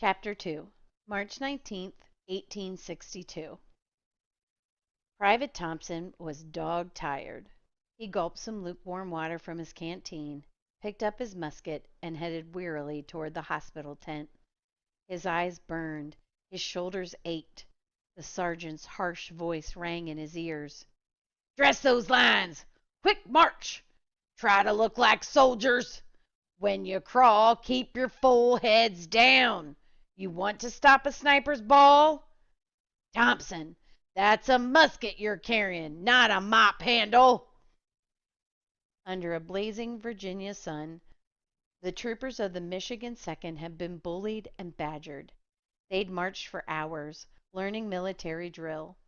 Chapter 2, March 19th, 1862. Private Thompson was dog tired. He gulped some lukewarm water from his canteen, picked up his musket, and headed wearily toward the hospital tent. His eyes burned, his shoulders ached. The sergeant's harsh voice rang in his ears. "Dress those lines! Quick march! Try to look like soldiers! When you crawl, keep your full heads down! You want to stop a sniper's ball? Thompson, that's a musket you're carrying, not a mop handle!" Under a blazing Virginia sun, the troopers of the Michigan Second had been bullied and badgered. They'd marched for hours, learning military drill.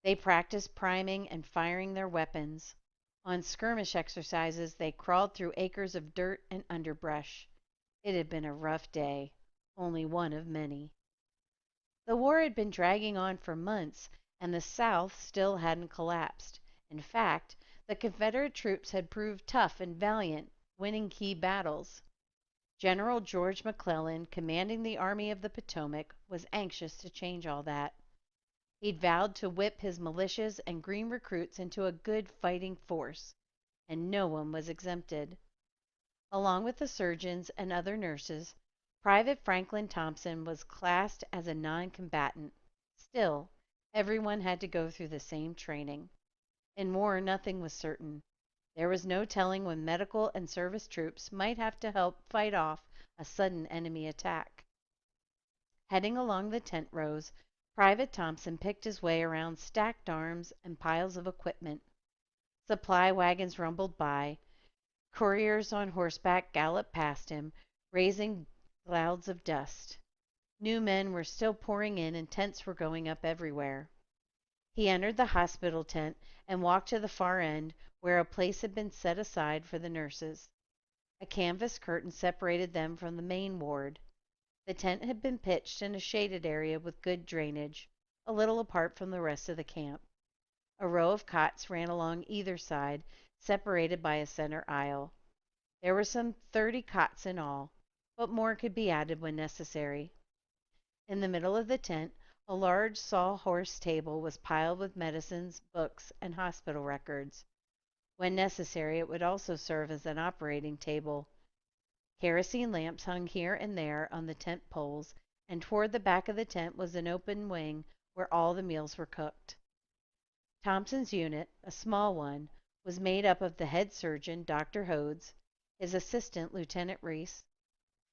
They practiced priming and firing their weapons. On skirmish exercises, they crawled through acres of dirt and underbrush. It had been a rough day, only one of many. The war had been dragging on for months, and the South still hadn't collapsed. In fact, the Confederate troops had proved tough and valiant, winning key battles. General George McClellan, commanding the Army of the Potomac, was anxious to change all that. He'd vowed to whip his militias and green recruits into a good fighting force, and no one was exempted. Along with the surgeons and other nurses, Private Franklin Thompson was classed as a non-combatant. Still, everyone had to go through the same training. In war, nothing was certain. There was no telling when medical and service troops might have to help fight off a sudden enemy attack. Heading along the tent rows, Private Thompson picked his way around stacked arms and piles of equipment. Supply wagons rumbled by. Couriers on horseback galloped past him, raising clouds of dust. New men were still pouring in, and tents were going up everywhere. He entered the hospital tent and walked to the far end, where a place had been set aside for the nurses. A canvas curtain separated them from the main ward. The tent had been pitched in a shaded area with good drainage, a little apart from the rest of the camp. A row of cots ran along either side, separated by a center aisle. There were some 30 cots in all, but more could be added when necessary. In the middle of the tent, a large sawhorse table was piled with medicines, books, and hospital records. When necessary, it would also serve as an operating table. Kerosene lamps hung here and there on the tent poles, and toward the back of the tent was an open wing where all the meals were cooked. Thompson's unit, a small one, was made up of the head surgeon, Dr. Hodes, his assistant, Lieutenant Reese,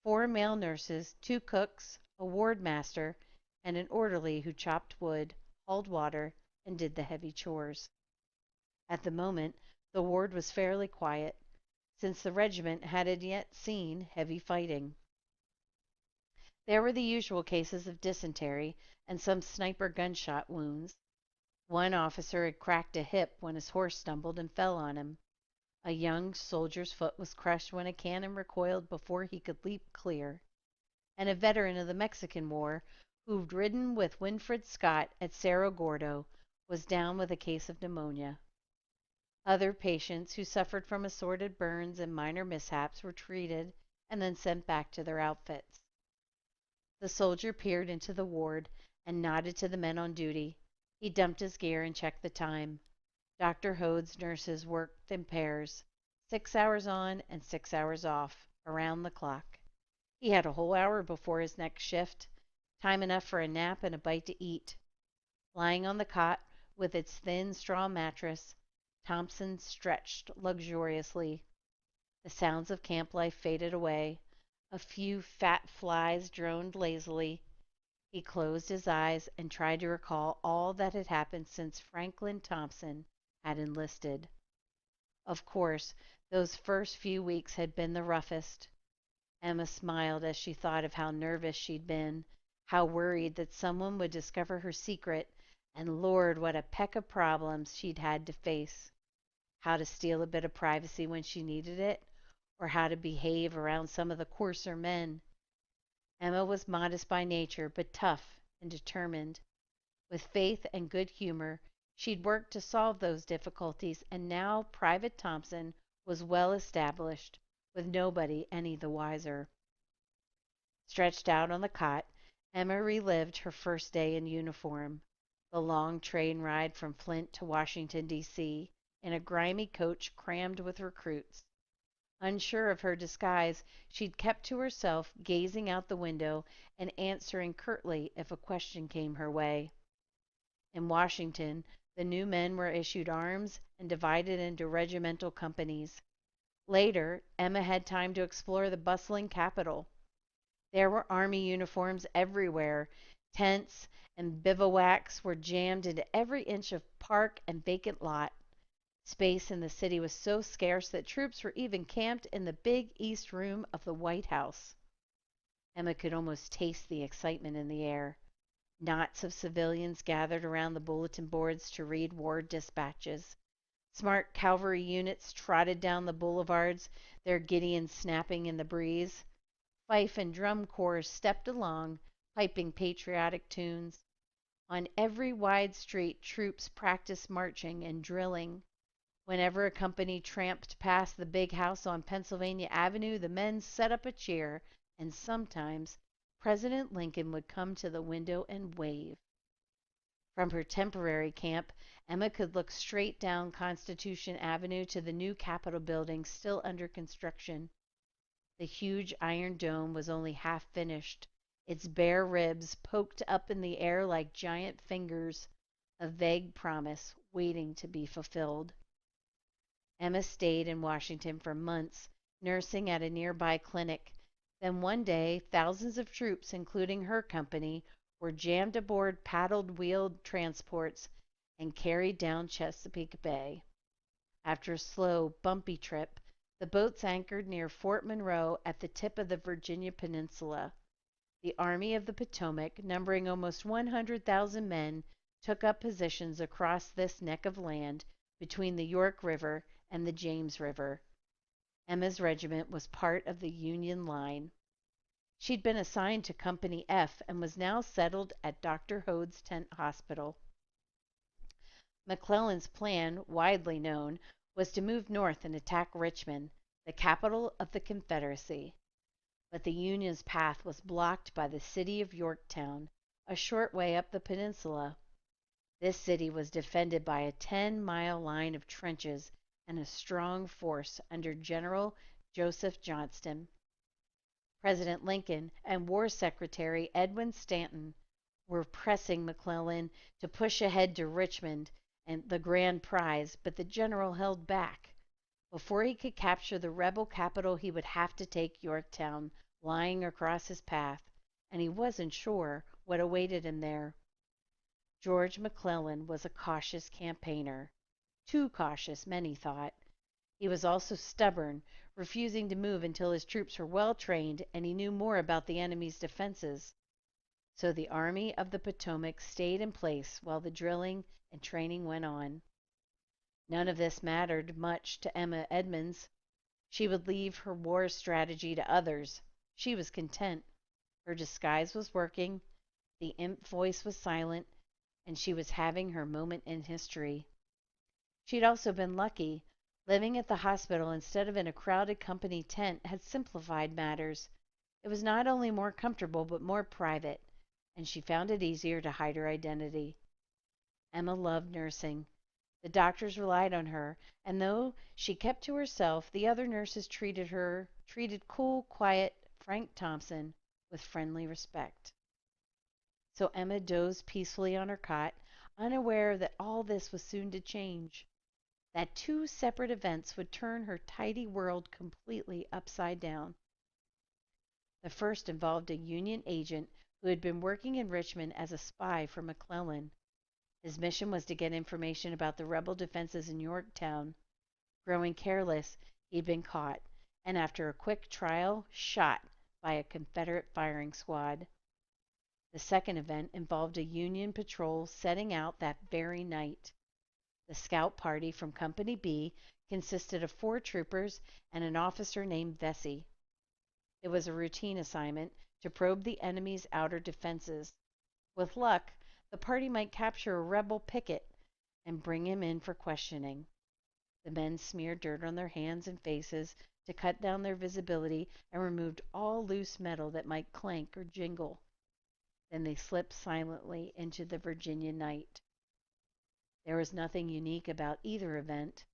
4 male nurses, 2 cooks, a ward master, and an orderly who chopped wood, hauled water, and did the heavy chores. At the moment, the ward was fairly quiet, since the regiment hadn't yet seen heavy fighting. There were the usual cases of dysentery and some sniper gunshot wounds. One officer had cracked a hip when his horse stumbled and fell on him. A young soldier's foot was crushed when a cannon recoiled before he could leap clear. And a veteran of the Mexican War, who'd ridden with Winfred Scott at Cerro Gordo, was down with a case of pneumonia. Other patients who suffered from assorted burns and minor mishaps were treated and then sent back to their outfits. The soldier peered into the ward and nodded to the men on duty. He dumped his gear and checked the time. Dr. Hode's nurses worked in pairs, 6 hours on and 6 hours off, around the clock. He had a whole hour before his next shift, time enough for a nap and a bite to eat. Lying on the cot with its thin straw mattress, Thompson stretched luxuriously. The sounds of camp life faded away. A few fat flies droned lazily. He closed his eyes and tried to recall all that had happened since Franklin Thompson had enlisted. Of course, those first few weeks had been the roughest. Emma smiled as she thought of how nervous she'd been, how worried that someone would discover her secret, and Lord, what a peck of problems she'd had to face. How to steal a bit of privacy when she needed it, or how to behave around some of the coarser men. Emma was modest by nature, but tough and determined. With faith and good humor, she'd worked to solve those difficulties, and now Private Thompson was well established, with nobody any the wiser. Stretched out on the cot, Emma relived her first day in uniform, the long train ride from Flint to Washington, D.C., in a grimy coach crammed with recruits. Unsure of her disguise, she'd kept to herself, gazing out the window and answering curtly if a question came her way. In Washington, the new men were issued arms and divided into regimental companies. Later, Emma had time to explore the bustling capital. There were army uniforms everywhere. Tents and bivouacs were jammed into every inch of park and vacant lot. Space in the city was so scarce that troops were even camped in the big east room of the White House. Emma could almost taste the excitement in the air. Knots of civilians gathered around the bulletin boards to read war dispatches. Smart cavalry units trotted down the boulevards, their guidons snapping in the breeze. Fife and drum corps stepped along, piping patriotic tunes. On every wide street, troops practiced marching and drilling. Whenever a company tramped past the big house on Pennsylvania Avenue, the men set up a cheer, and sometimes President Lincoln would come to the window and wave. From her temporary camp, Emma could look straight down Constitution Avenue to the new Capitol building still under construction. The huge iron dome was only half finished, its bare ribs poked up in the air like giant fingers, a vague promise waiting to be fulfilled. Emma stayed in Washington for months, nursing at a nearby clinic. Then one day, thousands of troops, including her company, were jammed aboard paddled wheeled transports and carried down Chesapeake Bay. After a slow, bumpy trip, the boats anchored near Fort Monroe at the tip of the Virginia Peninsula. The Army of the Potomac, numbering almost 100,000 men, took up positions across this neck of land between the York River and the James River. Emma's regiment was part of the Union line. She'd been assigned to Company F and was now settled at Dr. Hode's tent hospital. McClellan's plan, widely known, was to move north and attack Richmond, the capital of the Confederacy. But the Union's path was blocked by the city of Yorktown, a short way up the peninsula. This city was defended by a 10-mile line of trenches and a strong force under General Joseph Johnston. President Lincoln and War Secretary Edwin Stanton were pressing McClellan to push ahead to Richmond and the grand prize, but the general held back. Before he could capture the rebel capital, he would have to take Yorktown, lying across his path, and he wasn't sure what awaited him there. George McClellan was a cautious campaigner. Too cautious, many thought. He was also stubborn, refusing to move until his troops were well trained and he knew more about the enemy's defenses. So the Army of the Potomac stayed in place while the drilling and training went on. None of this mattered much to Emma Edmonds. She would leave her war strategy to others. She was content. Her disguise was working, the imp voice was silent, and she was having her moment in history. She'd also been lucky. Living at the hospital instead of in a crowded company tent had simplified matters. It was not only more comfortable but more private, and she found it easier to hide her identity. Emma loved nursing. The doctors relied on her, and though she kept to herself, the other nurses treated cool, quiet Frank Thompson with friendly respect. So Emma dozed peacefully on her cot, unaware that all this was soon to change, that two separate events would turn her tidy world completely upside down. The first involved a Union agent who had been working in Richmond as a spy for McClellan. His mission was to get information about the rebel defenses in Yorktown. Growing careless, he'd been caught, and after a quick trial, shot by a Confederate firing squad. The second event involved a Union patrol setting out that very night. The scout party from Company B consisted of 4 troopers and an officer named Vesey. It was a routine assignment to probe the enemy's outer defenses. With luck, the party might capture a rebel picket and bring him in for questioning. The men smeared dirt on their hands and faces to cut down their visibility and removed all loose metal that might clank or jingle. Then they slipped silently into the Virginia night. There was nothing unique about either event.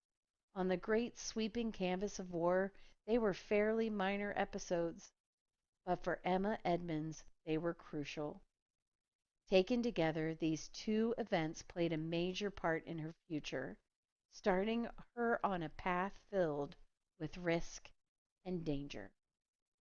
On the great sweeping canvas of war, they were fairly minor episodes, but for Emma Edmonds, they were crucial. Taken together, these two events played a major part in her future, starting her on a path filled with risk and danger.